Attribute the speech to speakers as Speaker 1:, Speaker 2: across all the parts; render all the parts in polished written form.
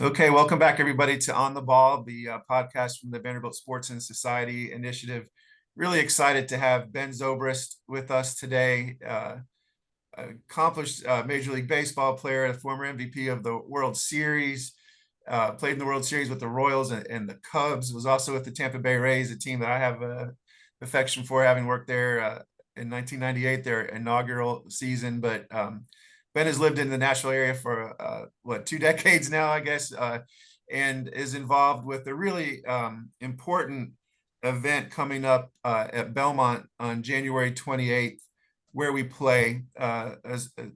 Speaker 1: Okay, welcome back everybody to On the Ball, the podcast from the Vanderbilt Sports and Society Initiative. Really excited to have Ben Zobrist with us today. Accomplished Major League Baseball player, a former MVP of the World Series, played in the World Series with the Royals and the Cubs, was also with the Tampa Bay Rays, a team that I have affection for, having worked there in 1998, their inaugural season. But Ben has lived in the Nashville area for 2 decades now, I guess, and is involved with a really important event coming up at Belmont on January 28th, where we play as a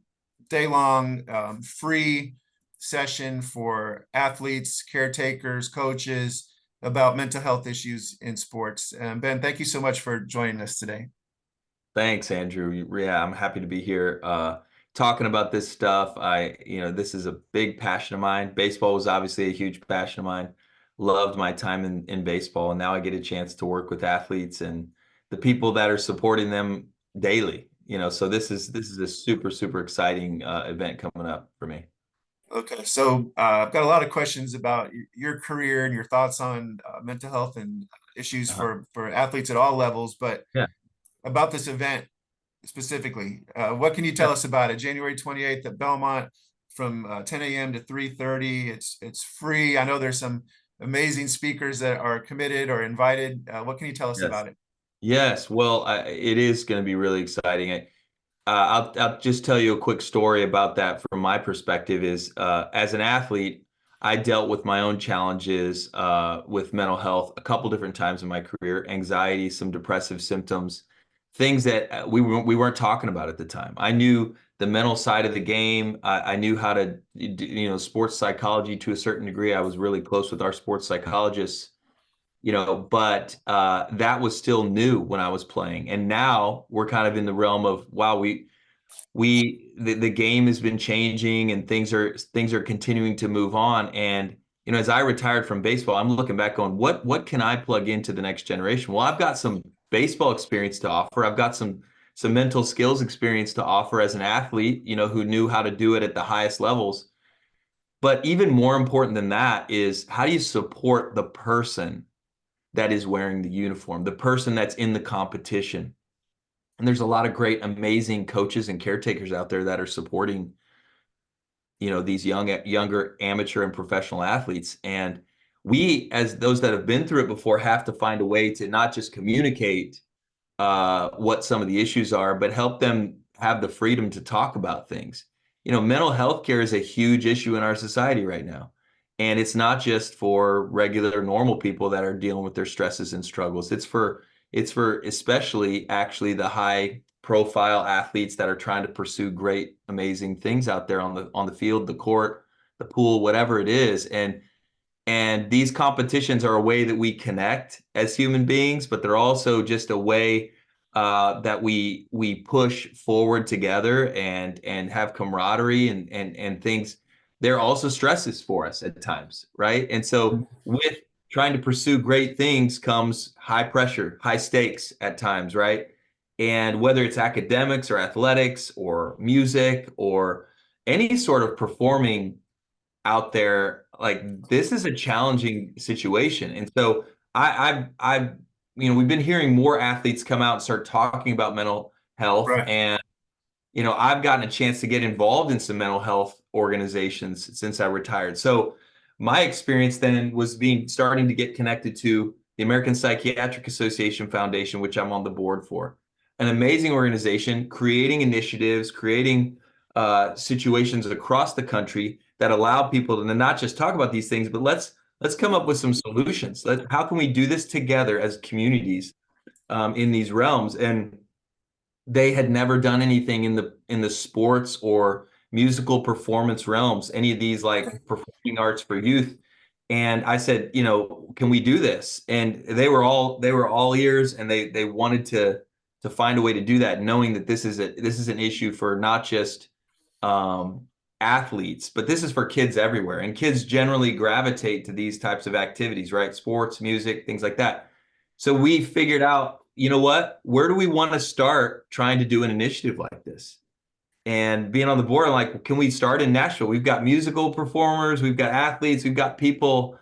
Speaker 1: day-long free session for athletes, caretakers, coaches about mental health issues in sports. Ben, thank you so much for joining us today.
Speaker 2: Thanks, Andrew. Yeah, I'm happy to be here talking about this stuff. This is a big passion of mine. Baseball was obviously a huge passion of mine. Loved my time in baseball, and now I get a chance to work with athletes and the people that are supporting them daily. So this is a super exciting event coming up for me.
Speaker 1: Okay, so I've got a lot of questions about your career and your thoughts on mental health and issues
Speaker 2: Uh-huh.
Speaker 1: for athletes at all levels, but
Speaker 2: Yeah.
Speaker 1: about this event specifically, what can you
Speaker 2: Yeah.
Speaker 1: tell us about it? January 28th at Belmont from 10 a.m. to 3:30. It's free. I know there's some amazing speakers that are committed or invited. What can you tell us
Speaker 2: Yes.
Speaker 1: about it?
Speaker 2: Yes. Well, it is going to be really exciting. I'll just tell you a quick story about that from my perspective is as an athlete, I dealt with my own challenges with mental health a couple different times in my career, anxiety, some depressive symptoms, things that we weren't talking about at the time. I knew the mental side of the game. I knew how to, sports psychology to a certain degree. I was really close with our sports psychologists, but that was still new when I was playing. And now we're kind of in the realm of, wow, the game has been changing and things are continuing to move on. And, as I retired from baseball, I'm looking back going, what can I plug into the next generation? Well, I've got some baseball experience to offer. I've got some mental skills experience to offer as an athlete, who knew how to do it at the highest levels. But even more important than that is how do you support the person that is wearing the uniform, the person that's in the competition. And there's a lot of great, amazing coaches and caretakers out there that are supporting, these younger amateur and professional athletes. And we, as those that have been through it before, have to find a way to not just communicate what some of the issues are, but help them have the freedom to talk about things. Mental health care is a huge issue in our society right now. And it's not just for regular normal people that are dealing with their stresses and struggles. It's for especially actually the high profile athletes that are trying to pursue great, amazing things out there on the field, the court, the pool, whatever it is. And these competitions are a way that we connect as human beings, but they're also just a way that we push forward together and have camaraderie and things. They're also stresses for us at times, right? And so with trying to pursue great things comes high pressure, high stakes at times, right? And whether it's academics or athletics or music or any sort of performing out there, like this is a challenging situation. And so I've we've been hearing more athletes come out and start talking about mental health.
Speaker 1: Right.
Speaker 2: And I've gotten a chance to get involved in some mental health organizations since I retired. So my experience then was starting to get connected to the American Psychiatric Association Foundation, which I'm on the board for. An amazing organization creating initiatives, creating situations across the country that allow people to not just talk about these things, but let's come up with some solutions. How can we do this together as communities in these realms? And they had never done anything in the sports or musical performance realms, any of these like performing arts for youth. And I said, can we do this? And they were all ears, and they wanted to find a way to do that, knowing that this is an issue for not just um, athletes, but this is for kids everywhere. And kids generally gravitate to these types of activities, right? Sports, music, things like that. So we figured out, you know what? Where do we want to start trying to do an initiative like this? and being on the board, like, can we start in Nashville? We've got musical performers, we've got athletes, we've got people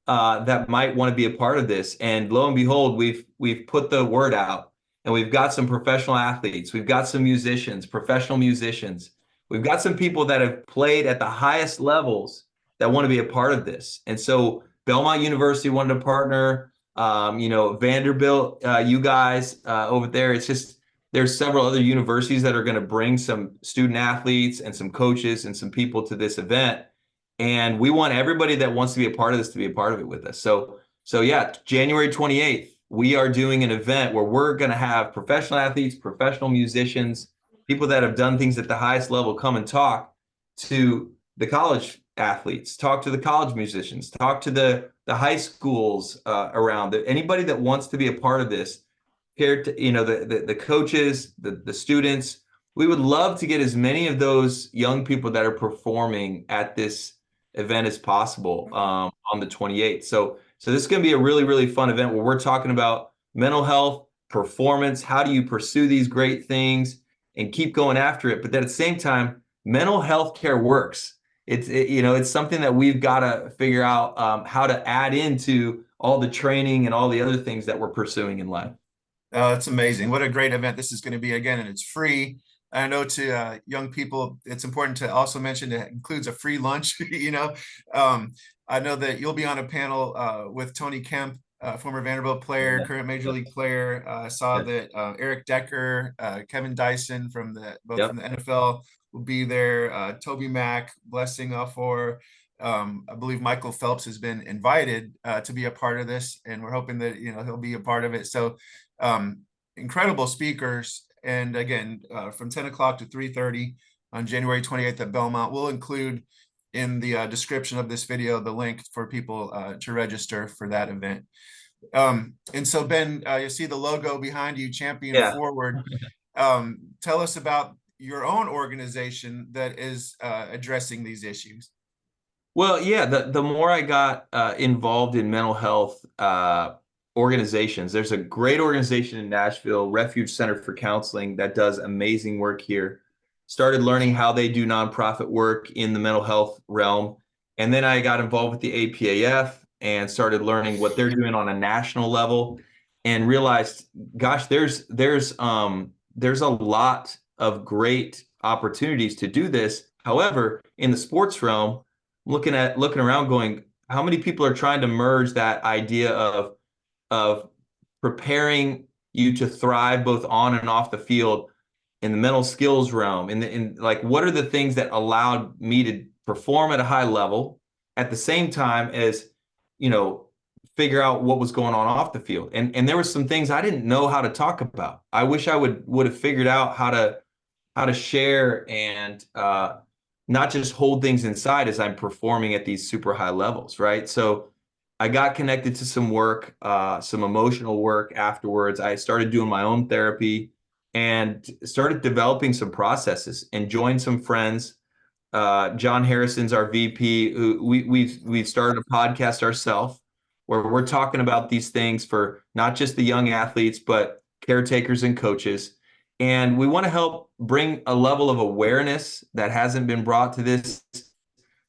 Speaker 2: that might want to be a part of this. And lo and behold, we've put the word out, and we've got some professional athletes, we've got some musicians, professional musicians, we've got some people that have played at the highest levels that want to be a part of this. And so Belmont University wanted to partner. Vanderbilt, you guys over there. It's just there's several other universities that are going to bring some student athletes and some coaches and some people to this event. And we want everybody that wants to be a part of this to be a part of it with us. So yeah, January 28th, we are doing an event where we're going to have professional athletes, professional musicians, people that have done things at the highest level come and talk to the college athletes, talk to the college musicians, talk to the high schools around. Anybody that wants to be a part of this, the coaches, the students. We would love to get as many of those young people that are performing at this event as possible on the 28th. So this is going to be a really, really fun event where we're talking about mental health, performance, how do you pursue these great things and keep going after it. But then at the same time, mental health care works. It's something that we've got to figure out how to add into all the training and all the other things that we're pursuing in life.
Speaker 1: It's amazing. What a great event this is going to be again, and it's free. I know to young people, it's important to also mention it includes a free lunch. I know that you'll be on a panel with Tony Kemp, former Vanderbilt player,
Speaker 2: Yeah.
Speaker 1: current Major League player. I saw
Speaker 2: Yeah.
Speaker 1: that Eric Decker, Kevin Dyson from both
Speaker 2: Yep.
Speaker 1: from the NFL will be there. Toby Mack, blessing for. I believe Michael Phelps has been invited to be a part of this, and we're hoping that he'll be a part of it. So incredible speakers. And again, from 10 o'clock to 3:30 on January 28th at Belmont. We'll include in the description of this video the link for people to register for that event. And so, Ben, you see the logo behind you, Champion
Speaker 2: Yeah.
Speaker 1: Forward. Tell us about your own organization that is addressing these issues.
Speaker 2: Well, yeah, the more I got involved in mental health organizations, there's a great organization in Nashville, Refuge Center for Counseling, that does amazing work here. Started learning how they do nonprofit work in the mental health realm. And then I got involved with the APAF and started learning what they're doing on a national level and realized, gosh, there's a lot of great opportunities to do this. However, in the sports realm, looking around going, how many people are trying to merge that idea of preparing you to thrive both on and off the field in the mental skills realm, in like, what are the things that allowed me to perform at a high level at the same time as, figure out what was going on off the field. And there were some things I didn't know how to talk about. I wish I would have figured out how to share and not just hold things inside as I'm performing at these super high levels, right? So I got connected to some work, some emotional work afterwards. I started doing my own therapy and started developing some processes and joined some friends. John Harrison's our VP. Who we've started a podcast ourselves where we're talking about these things for not just the young athletes, but caretakers and coaches. And we want to help bring a level of awareness that hasn't been brought to this,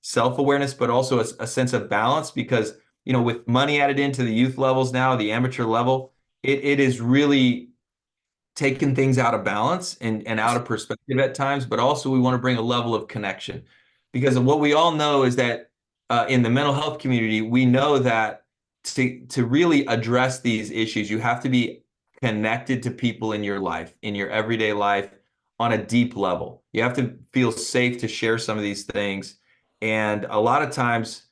Speaker 2: self-awareness, but also a sense of balance, because, with money added into the youth levels now, the amateur level, it is really taken things out of balance and out of perspective at times, but also we want to bring a level of connection, because of what we all know is that in the mental health community, we know that to really address these issues, you have to be connected to people in your life, in your everyday life, on a deep level. You have to feel safe to share some of these things. And a lot of times,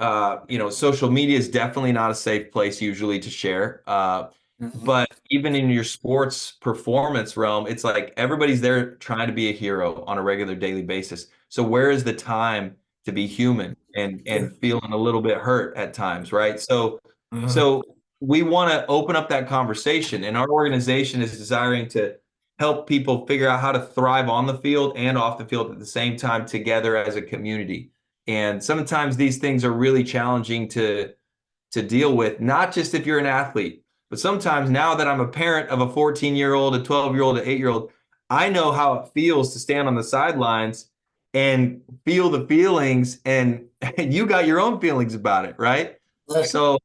Speaker 2: social media is definitely not a safe place usually to share. But even in your sports performance realm, it's like everybody's there trying to be a hero on a regular daily basis. So where is the time to be human and feeling a little bit hurt at times, right? So we want to open up that conversation, and our organization is desiring to help people figure out how to thrive on the field and off the field at the same time together as a community. And sometimes these things are really challenging to deal with, not just if you're an athlete, but sometimes now that I'm a parent of a 14-year-old, a 12-year-old, an 8-year-old, I know how it feels to stand on the sidelines and feel the feelings, and you got your own feelings about it, right?
Speaker 1: Right.
Speaker 2: So,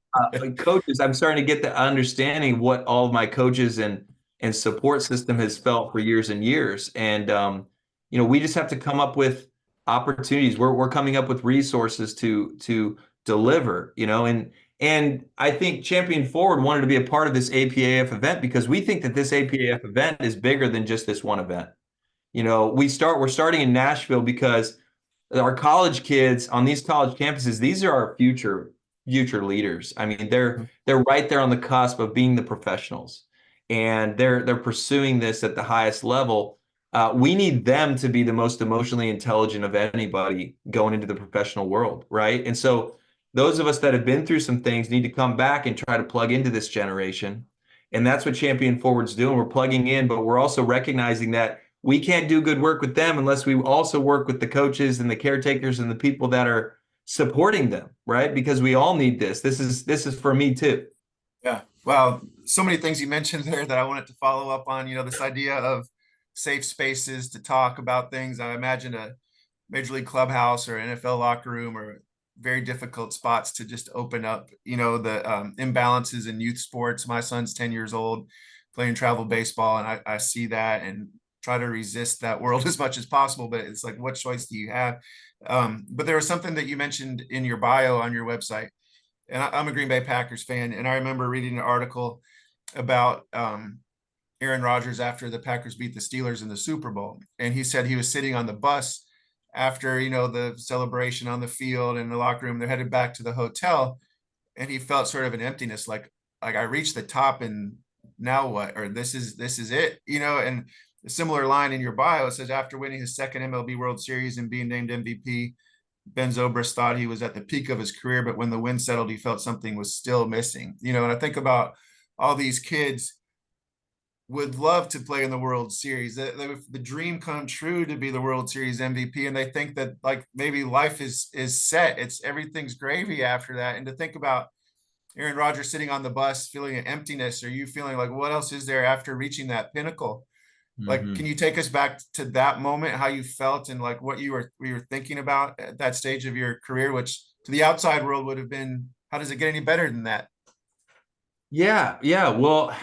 Speaker 2: coaches, I'm starting to get the understanding of what all of my coaches and support system has felt for years and years. And we just have to come up with opportunities. We're coming up with resources to deliver, and I think Champion Forward wanted to be a part of this APAF event because we think that this APAF event is bigger than just this one event. We're starting in Nashville because our college kids on these college campuses, these are our future leaders. I mean, they're right there on the cusp of being the professionals, and they're pursuing this at the highest level. We need them to be the most emotionally intelligent of anybody going into the professional world, right? And so those of us that have been through some things need to come back and try to plug into this generation. And that's what Champion Forward's doing. We're plugging in, but we're also recognizing that we can't do good work with them unless we also work with the coaches and the caretakers and the people that are supporting them, right? Because we all need this. This is for me too.
Speaker 1: Yeah. Wow. So many things you mentioned there that I wanted to follow up on, this idea of safe spaces to talk about things. I imagine a Major League clubhouse or NFL locker room or very difficult spots to just open up, the imbalances in youth sports. My son's 10 years old playing travel baseball, and I see that and try to resist that world as much as possible. But it's like, what choice do you have? But there was something that you mentioned in your bio on your website, and I'm a Green Bay Packers fan, and I remember reading an article about Aaron Rodgers after the Packers beat the Steelers in the Super Bowl, and he said he was sitting on the bus after the celebration on the field and the locker room. They're headed back to the hotel, and he felt sort of an emptiness, like I reached the top, and now what? Or this is it, And a similar line in your bio, it says after winning his second MLB World Series and being named MVP, Ben Zobrist thought he was at the peak of his career, but when the wind settled, he felt something was still missing. And I think about all these kids would love to play in the World Series. The dream come true to be the World Series MVP, and they think that like maybe life is set. It's everything's gravy after that. And to think about Aaron Rodgers sitting on the bus feeling an emptiness, or you feeling like what else is there after reaching that pinnacle? Like, can you take us back to that moment, how you felt and like what you were thinking about at that stage of your career, which to the outside world would have been, how does it get any better than that?
Speaker 2: Yeah, yeah. Well,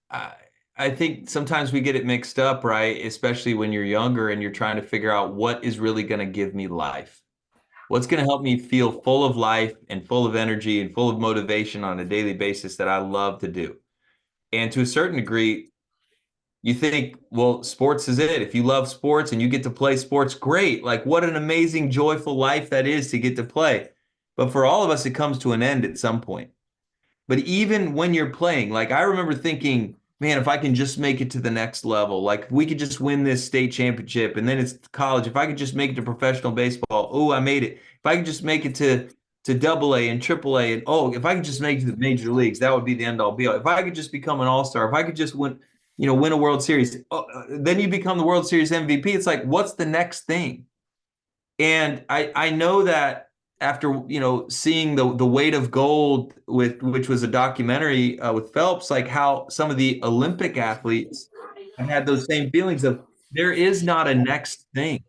Speaker 2: I, I think sometimes we get it mixed up, right? Especially when you're younger and you're trying to figure out what is really going to give me life. What's going to help me feel full of life and full of energy and full of motivation on a daily basis that I love to do. And to a certain degree, you think, well, sports is it. If you love sports and you get to play sports, great. Like, what an amazing, joyful life that is to get to play. But for all of us, it comes to an end at some point. But even when you're playing, like I remember thinking, man, if I can just make it to the next level, like we could just win this state championship and then it's college. If I could just make it to professional baseball, oh, I made it. If I could just make it to double A and triple A, and oh, if I could just make it to the major leagues, that would be the end all be all. If I could just become an all-star, if I could just win a World Series, then you become the World Series MVP. It's like, what's the next thing? And I know that after seeing the weight of gold with which was a documentary with Phelps, like how some of the Olympic athletes have had those same feelings of there is not a next thing.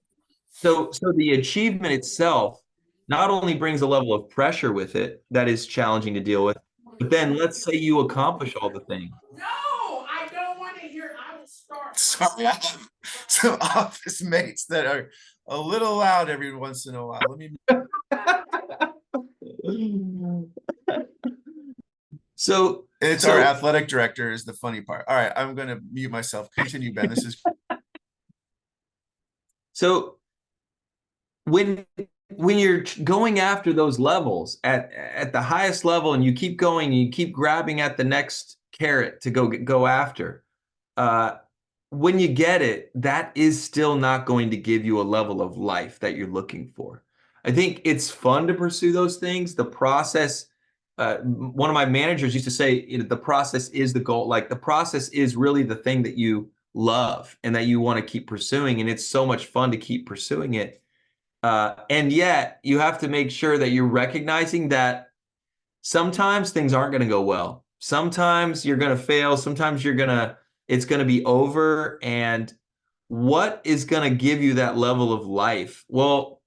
Speaker 2: So the achievement itself not only brings a level of pressure with it that is challenging to deal with, but then let's say you accomplish all the things.
Speaker 3: No, I don't want to hear. I will start.
Speaker 1: Sorry, I have some office mates that are a little loud every once in a while. Let me.
Speaker 2: So
Speaker 1: It's our athletic director is the funny part. All right, I'm going to mute myself. Continue, Ben. This is.
Speaker 2: So when you're going after those levels at the highest level and you keep going and you keep grabbing at the next carrot to go after, when you get it, that is still not going to give you a level of life that you're looking for. I think it's fun to pursue those things. The process, one of my managers used to say, the process is the goal. Like the process is really the thing that you love and that you want to keep pursuing. And it's so much fun to keep pursuing it. And yet you have to make sure that you're recognizing that sometimes things aren't going to go well. Sometimes you're going to fail. Sometimes it's going to be over. And what is going to give you that level of life? Well,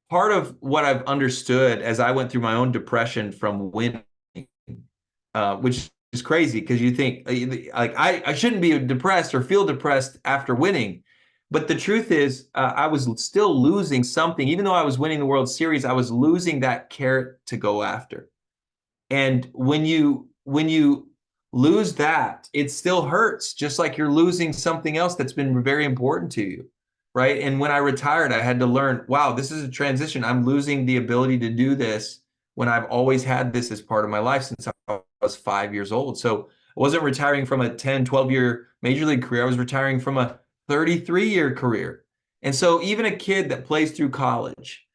Speaker 2: part of what I've understood as I went through my own depression from winning, which is crazy because you think like I shouldn't be depressed or feel depressed after winning. But the truth is, I was still losing something. Even though I was winning the World Series, I was losing that carrot to go after. And when you lose that, it still hurts, just like you're losing something else that's been very important to you, right? And when I retired, I had to learn, wow, this is a transition. I'm losing the ability to do this when I've always had this as part of my life since I was 5 years old. So I wasn't retiring from a 10, 12-year major league career. I was retiring from a 33-year career. And so even a kid that plays through college,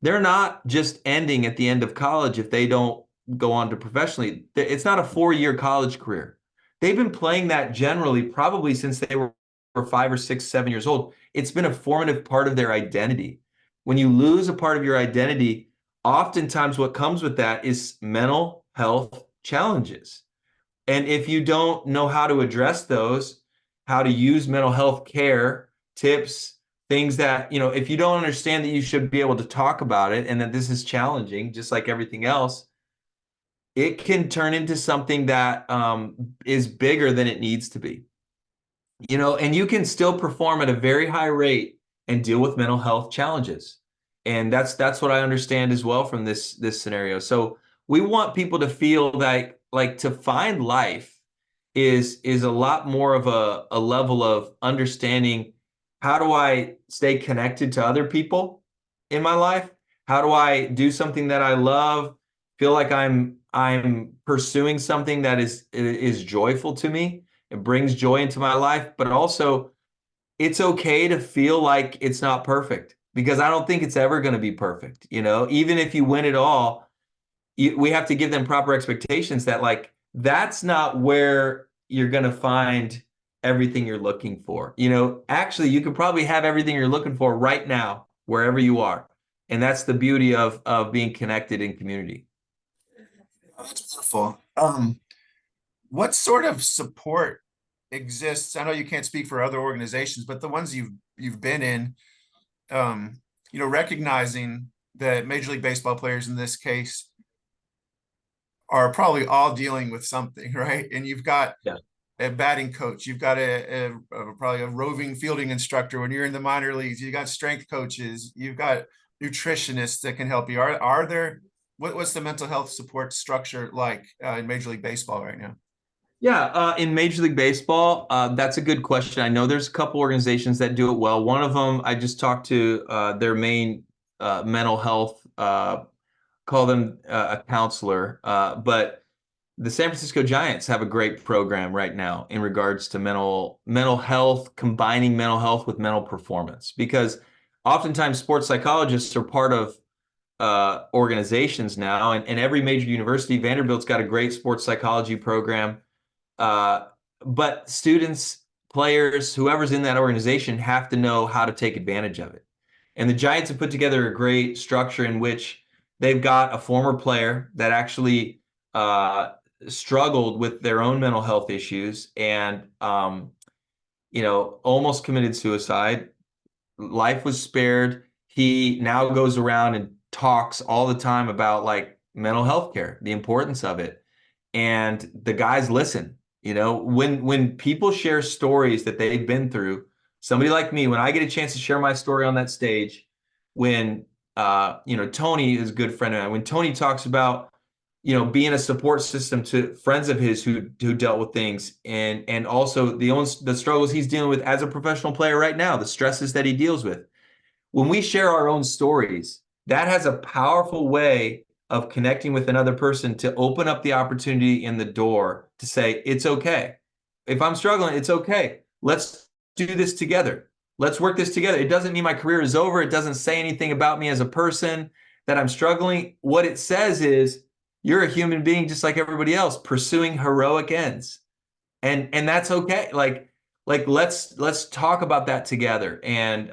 Speaker 2: they're not just ending at the end of college if they don't go on to professionally. It's not a 4-year college career. They've been playing that generally probably since they were 5 or 6, 7 years old. It's been a formative part of their identity. When you lose a part of your identity, oftentimes what comes with that is mental health challenges. And if you don't know how to address those, how to use mental health care, tips, things that, if you don't understand that you should be able to talk about it and that this is challenging, just like everything else, it can turn into something that is bigger than it needs to be. And you can still perform at a very high rate and deal with mental health challenges. And that's what I understand as well from this scenario. So we want people to feel like to find life is a lot more of a level of understanding, how do I stay connected to other people in my life? How do I do something that I love, feel like I'm pursuing something that is joyful to me? It brings joy into my life, but also it's okay to feel like it's not perfect, because I don't think it's ever going to be perfect. Even if you win it all, we have to give them proper expectations that that's not where you're going to find everything you're looking for. Actually, you could probably have everything you're looking for right now, wherever you are. And that's the beauty of being connected in community.
Speaker 1: That's beautiful. What sort of support exists? I know you can't speak for other organizations, but the ones you've been in, recognizing that Major League Baseball players in this case are probably all dealing with something, right? And you've got a batting coach, you've got probably a roving fielding instructor when you're in the minor leagues, you've got strength coaches, you've got nutritionists that can help you. Are there, what's the mental health support structure like in Major League Baseball right now?
Speaker 2: Yeah, in Major League Baseball, that's a good question. I know there's a couple organizations that do it well. One of them, I just talked to their main mental health, call them a counselor, but the San Francisco Giants have a great program right now in regards to mental health, combining mental health with mental performance, because oftentimes sports psychologists are part of organizations now, and every major university, Vanderbilt's got a great sports psychology program. But students, players, whoever's in that organization have to know how to take advantage of it. And the Giants have put together a great structure in which they've got a former player that actually struggled with their own mental health issues and, almost committed suicide. Life was spared. He now goes around and talks all the time about mental health care, the importance of it. And the guys listen. When people share stories that they've been through, somebody like me, when I get a chance to share my story on that stage, when Tony is a good friend of mine, when Tony talks about being a support system to friends of his who dealt with things, and also the struggles he's dealing with as a professional player right now, the stresses that he deals with. When we share our own stories, that has a powerful way of connecting with another person to open up the opportunity in the door to say, it's okay. If I'm struggling, it's okay. Let's do this together. Let's work this together. It doesn't mean my career is over. It doesn't say anything about me as a person that I'm struggling. What it says is you're a human being just like everybody else, pursuing heroic ends. And that's okay. Let's talk about that together. And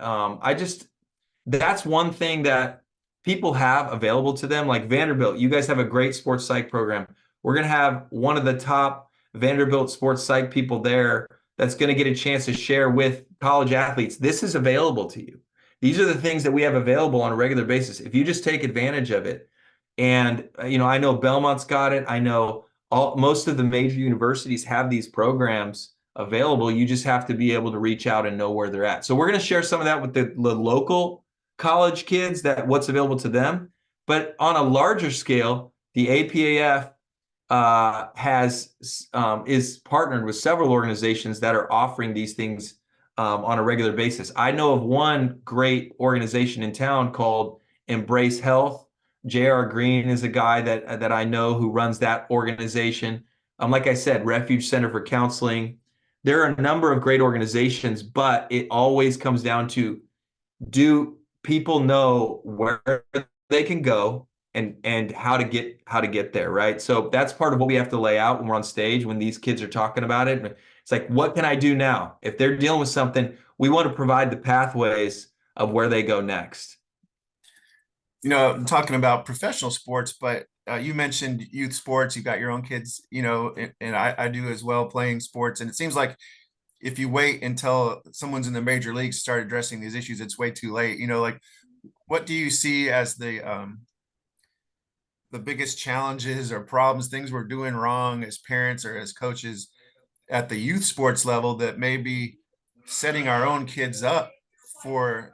Speaker 2: that's one thing that people have available to them. Like Vanderbilt, you guys have a great sports psych program. We're going to have one of the top Vanderbilt sports psych people there that's going to get a chance to share with college athletes. This is available to you. These are the things that we have available on a regular basis. If you just take advantage of it, and I know Belmont's got it. I know most of the major universities have these programs available. You just have to be able to reach out and know where they're at. So we're going to share some of that with the local college kids, that what's available to them. But on a larger scale, the APAF is partnered with several organizations that are offering these things on a regular basis. I know of one great organization in town called Embrace Health. J.R. Green is a guy that I know who runs that organization. Like I said, Refuge Center for Counseling. There are a number of great organizations, but it always comes down to, do people know where they can go and how to get there, right? So that's part of what we have to lay out when we're on stage, when these kids are talking about it. It's like, what can I do now? If they're dealing with something, we want to provide the pathways of where they go next.
Speaker 1: I'm talking about professional sports, but you mentioned youth sports. You've got your own kids, and I do as well, playing sports. And it seems like if you wait until someone's in the major leagues to start addressing these issues, it's way too late. Like, what do you see as the biggest challenges or problems, things we're doing wrong as parents or as coaches at the youth sports level that may be setting our own kids up for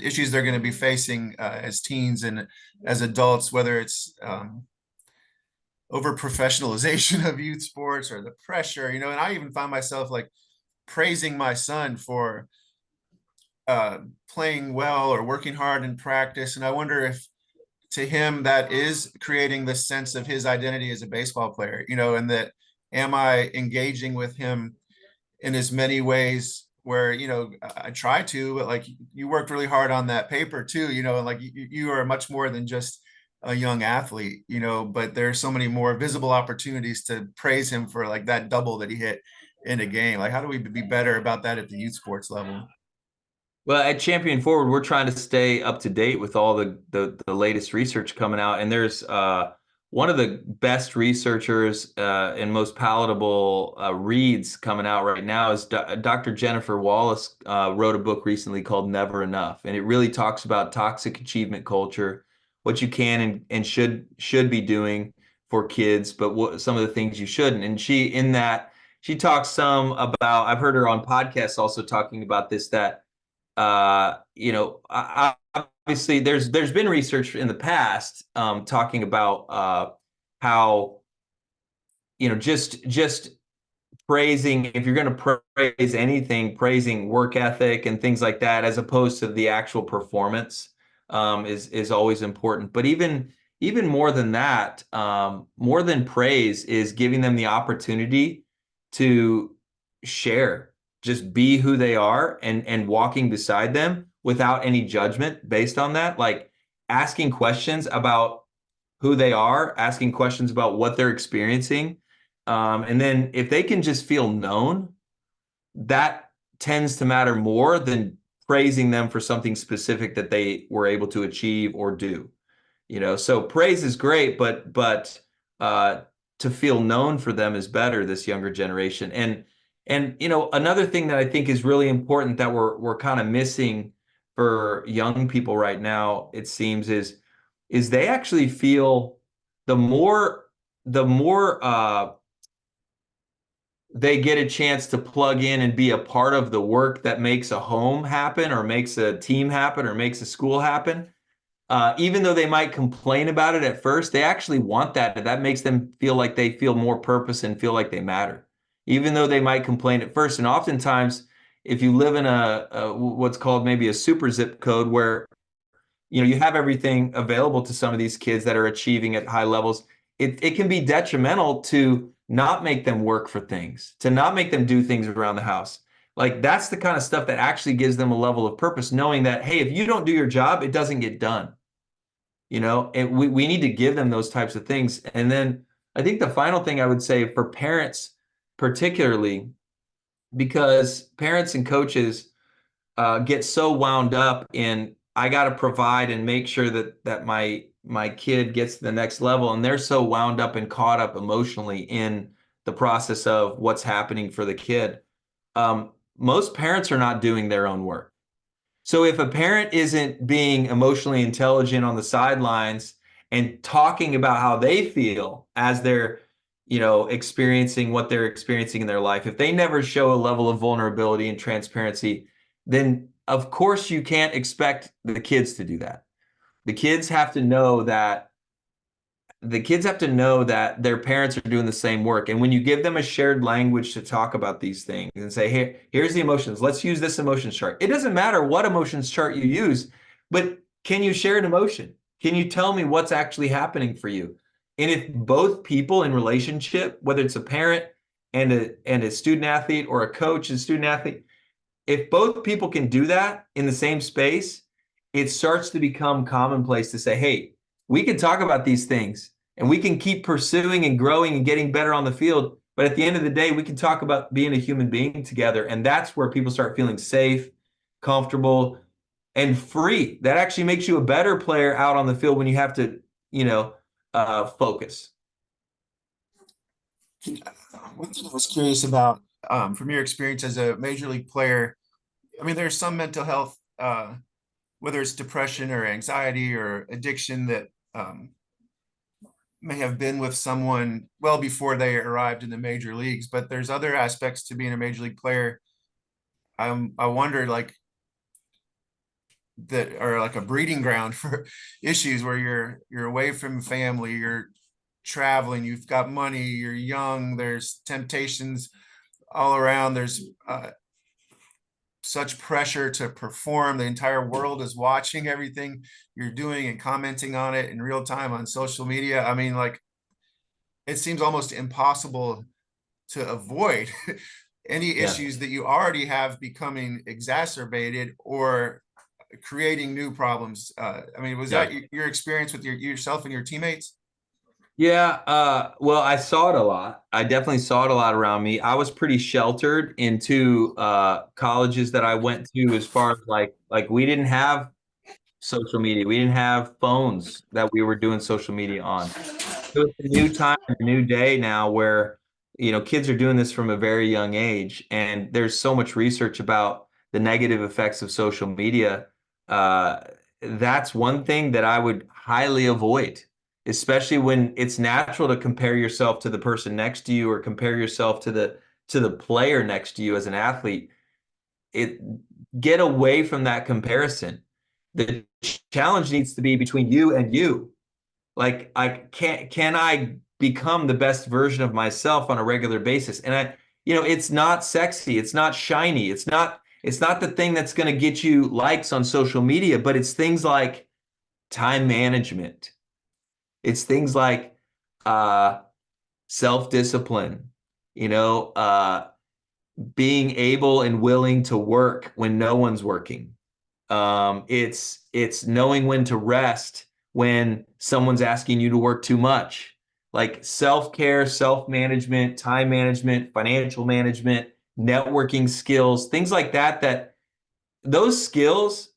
Speaker 1: issues they're going to be facing as teens and as adults, whether it's over professionalization of youth sports or the pressure, and I even find myself like praising my son for playing well or working hard in practice. And I wonder if to him that is creating the sense of his identity as a baseball player, and that, am I engaging with him in as many ways where, I try to, but like, you worked really hard on that paper too, and like you are much more than just a young athlete, but there's so many more visible opportunities to praise him for like that double that he hit in a game. Like, how do we be better about that at the youth sports level?
Speaker 2: Well, at Champion Forward, we're trying to stay up to date with all the latest research coming out. And there's one of the best researchers and most palatable reads coming out right now is Dr. Jennifer Wallace wrote a book recently called Never Enough. And it really talks about toxic achievement culture, what you can and should be doing for kids, but what some of the things you shouldn't. And she talks some about, I've heard her on podcasts also talking about this, that obviously there's been research in the past talking about how just praising, if you're going to praise anything, praising work ethic and things like that as opposed to the actual performance is always important. But even more than that, more than praise is giving them the opportunity to share, just be who they are and walking beside them without any judgment based on that, like asking questions about who they are, asking questions about what they're experiencing. And then if they can just feel known, that tends to matter more than praising them for something specific that they were able to achieve or do. So praise is great, but to feel known for them is better, this younger generation. And another thing that I think is really important that we're kind of missing for young people right now, it seems, is they actually feel the more they get a chance to plug in and be a part of the work that makes a home happen or makes a team happen or makes a school happen. Even though they might complain about it at first, they actually want that. That makes them feel like they feel more purpose and feel like they matter, even though they might complain at first. And oftentimes, if you live in a what's called maybe a super zip code where you have everything available to some of these kids that are achieving at high levels, it can be detrimental to not make them work for things, to not make them do things around the house. Like, that's the kind of stuff that actually gives them a level of purpose, knowing that, hey, if you don't do your job, it doesn't get done. And we need to give them those types of things. And then I think the final thing I would say for parents, particularly, because parents and coaches get so wound up in, I got to provide and make sure that my kid gets to the next level. And they're so wound up and caught up emotionally in the process of what's happening for the kid. Most parents are not doing their own work. So if a parent isn't being emotionally intelligent on the sidelines and talking about how they feel as they're, experiencing what they're experiencing in their life, if they never show a level of vulnerability and transparency, then of course you can't expect the kids to do that. The kids have to know that their parents are doing the same work. And when you give them a shared language to talk about these things and say, hey, here's the emotions, let's use this emotions chart. It doesn't matter what emotions chart you use, but can you share an emotion? Can you tell me what's actually happening for you? And if both people in relationship, whether it's a parent and a student athlete or a coach and student athlete, if both people can do that in the same space, it starts to become commonplace to say, hey, we can talk about these things and we can keep pursuing and growing and getting better on the field. But at the end of the day, we can talk about being a human being together. And that's where people start feeling safe, comfortable, and free. That actually makes you a better player out on the field when you have to, focus.
Speaker 1: One thing I was curious about, from your experience as a major league player, I mean, there's some mental health, whether it's depression or anxiety or addiction that may have been with someone well before they arrived in the major leagues, but there's other aspects to being a major league player. I wonder, like, that are like a breeding ground for issues where you're away from family, you're traveling, you've got money, you're young, there's temptations all around, there's such pressure to perform. The entire world is watching everything you're doing and commenting on it in real time on social media. I mean, like, it seems almost impossible to avoid any issues that you already have becoming exacerbated or creating new problems. I mean, was that your experience with yourself and your teammates?
Speaker 2: Yeah, well, I saw it a lot. I definitely saw it a lot around me. I was pretty sheltered in two colleges that I went to, as far as like we didn't have social media. We didn't have phones that we were doing social media on. So it's a new time, a new day now where, kids are doing this from a very young age, and there's so much research about the negative effects of social media. That's one thing that I would highly avoid, especially when it's natural to compare yourself to the person next to you or compare yourself to the player next to you as an athlete. Get away from that comparison. The challenge needs to be between you and you. Like, can I become the best version of myself on a regular basis? And it's not sexy, it's not shiny, it's not the thing that's going to get you likes on social media, but it's things like time management. It's things like self-discipline, being able and willing to work when no one's working. It's knowing when to rest when someone's asking you to work too much. Like self-care, self-management, time management, financial management, networking skills, things like that those skills,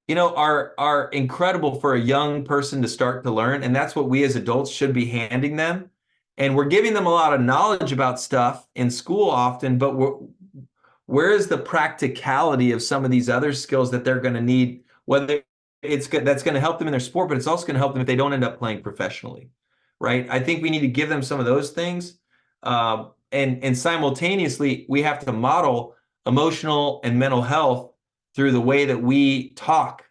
Speaker 2: are incredible for a young person to start to learn. And that's what we as adults should be handing them. And we're giving them a lot of knowledge about stuff in school often, but where is the practicality of some of these other skills that they're going to need, whether that's going to help them in their sport, but it's also going to help them if they don't end up playing professionally, right? I think we need to give them some of those things. And simultaneously, we have to model emotional and mental health through the way that we talk,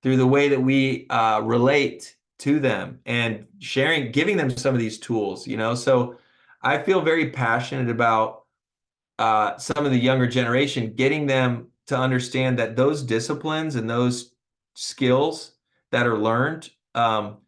Speaker 2: through the way that we relate to them, and giving them some of these tools, So I feel very passionate about some of the younger generation, getting them to understand that those disciplines and those skills that are learned are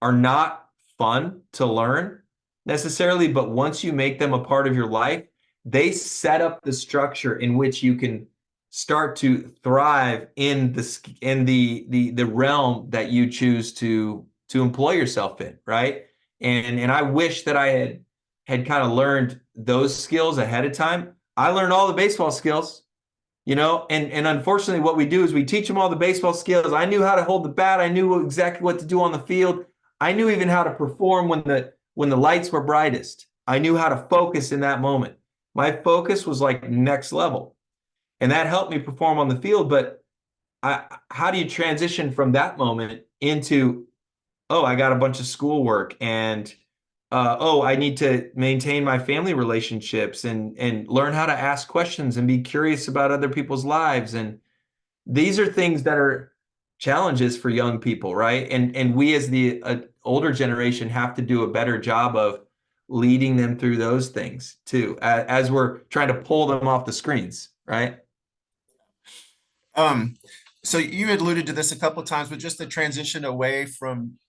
Speaker 2: not fun to learn necessarily, but once you make them a part of your life, they set up the structure in which you can start to thrive in the realm that you choose to employ yourself in, right? And I wish that I had kind of learned those skills ahead of time. I learned all the baseball skills, and unfortunately what we do is we teach them all the baseball skills. I knew how to hold the bat. I knew exactly what to do on the field. I knew even how to perform when the lights were brightest. I knew how to focus in that moment. My focus was like next level. And that helped me perform on the field. But how do you transition from that moment into, oh, I got a bunch of schoolwork, and oh, I need to maintain my family relationships and learn how to ask questions and be curious about other people's lives. And these are things that are challenges for young people, right? And we as the older generation have to do a better job of leading them through those things too, as we're trying to pull them off the screens, right?
Speaker 1: So you had alluded to this a couple of times, but just the transition away from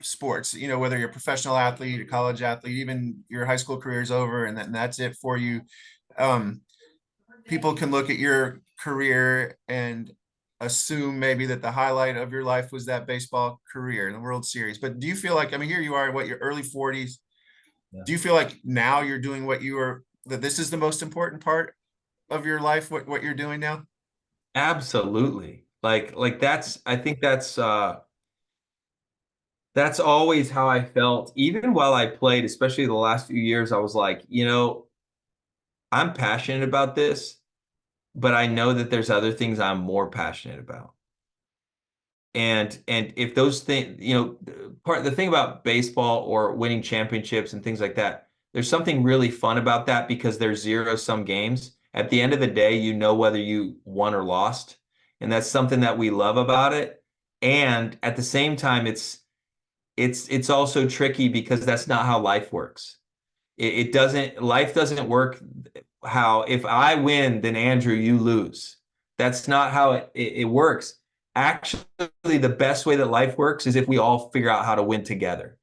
Speaker 1: sports, whether you're a professional athlete, a college athlete, even your high school career is over and that's it for you. Um, People can look at your career and assume maybe that the highlight of your life was that baseball career in the World Series. But do you feel like, I mean, here you are, what, your early 40s?
Speaker 2: Yeah.
Speaker 1: Do you feel like now you're doing that this is the most important part of your life, what you're doing now?
Speaker 2: Absolutely. Like I think that's always how I felt. Even while I played, especially the last few years, I was like, I'm passionate about this, but I know that there's other things I'm more passionate about. And if those things, the thing about baseball or winning championships and things like that, there's something really fun about that because there's zero-sum games. At the end of the day, you know whether you won or lost. And that's something that we love about it. And at the same time, it's also tricky because that's not how life works. Life doesn't work how if I win, then Andrew, you lose. That's not how it works. Actually, the best way that life works is if we all figure out how to win together.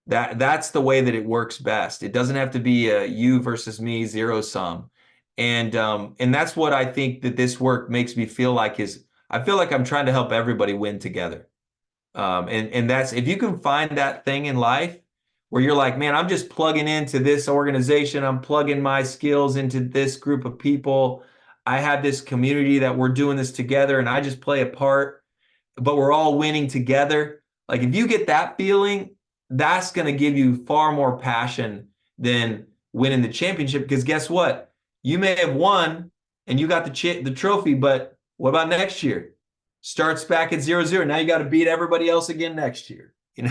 Speaker 2: That's the way that it works best. It doesn't have to be a you versus me, zero sum. And that's what I think that this work makes me feel like is I feel like I'm trying to help everybody win together. And that's if you can find that thing in life where you're like, man, I'm just plugging into this organization, I'm plugging my skills into this group of people. I have this community that we're doing this together, and I just play a part, but we're all winning together. Like if you get that feeling, that's going to give you far more passion than winning the championship. Because guess what? You may have won and you got the trophy, but what about next year? Starts back at 0-0. Now you got to beat everybody else again next year. And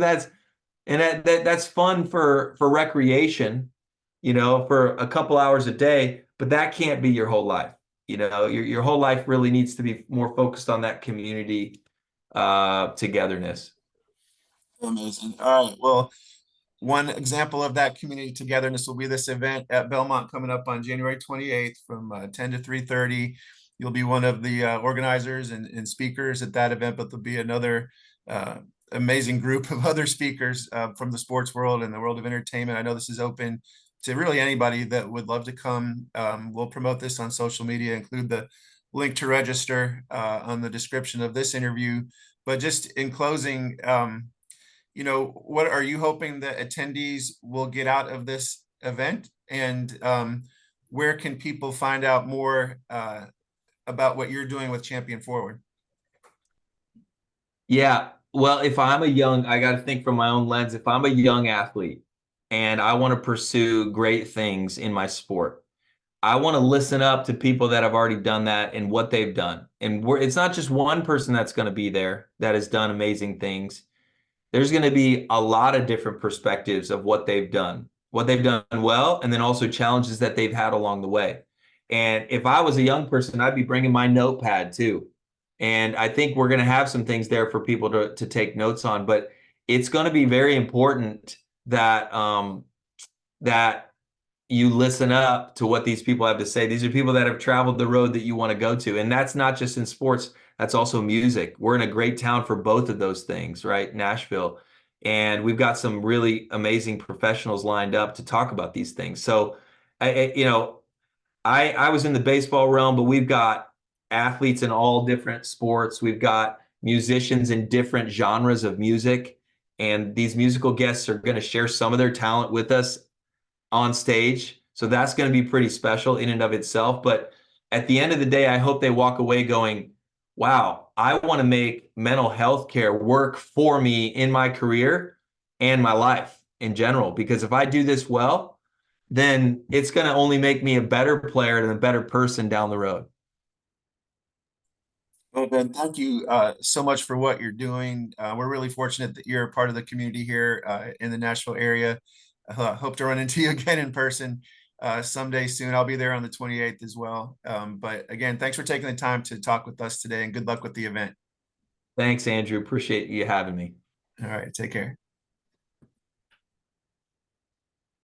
Speaker 2: that's fun for recreation, for a couple hours a day, but that can't be your whole life. Your whole life really needs to be more focused on that community togetherness.
Speaker 1: Amazing. All right. Well, one example of that community togetherness will be this event at Belmont coming up on January 28th from 10 to 3:30. You'll be one of the organizers and speakers at that event, but there'll be another amazing group of other speakers from the sports world and the world of entertainment. I know this is open to really anybody that would love to come. We'll promote this on social media, include the link to register on the description of this interview. But just in closing, what are you hoping that attendees will get out of this event? And where can people find out more about what you're doing with Champion Forward?
Speaker 2: Yeah. Well, I got to think from my own lens. If I'm a young athlete and I want to pursue great things in my sport, I want to listen up to people that have already done that and what they've done. And it's not just one person that's going to be there that has done amazing things. There's going to be a lot of different perspectives of what they've done well, and then also challenges that they've had along the way. And if I was a young person, I'd be bringing my notepad too. And I think we're going to have some things there for people to take notes on, but it's going to be very important that that you listen up to what these people have to say. These are people that have traveled the road that you want to go to. And that's not just in sports, that's also music. We're in a great town for both of those things, right? Nashville. And we've got some really amazing professionals lined up to talk about these things. So, I was in the baseball realm, but we've got athletes in all different sports. We've got musicians in different genres of music. And these musical guests are going to share some of their talent with us on stage. So that's going to be pretty special in and of itself. But at the end of the day, I hope they walk away going, wow, I want to make mental health care work for me in my career and my life. in general, because if I do this well, then it's going to only make me a better player and a better person down the road.
Speaker 1: Well, Ben, thank you so much for what you're doing. We're really fortunate that you're a part of the community here in the Nashville area. Hope to run into you again in person someday soon. I'll be there on the 28th as well. But again, thanks for taking the time to talk with us today, and good luck with the event.
Speaker 2: Thanks, Andrew. Appreciate you having me.
Speaker 1: All right, take care.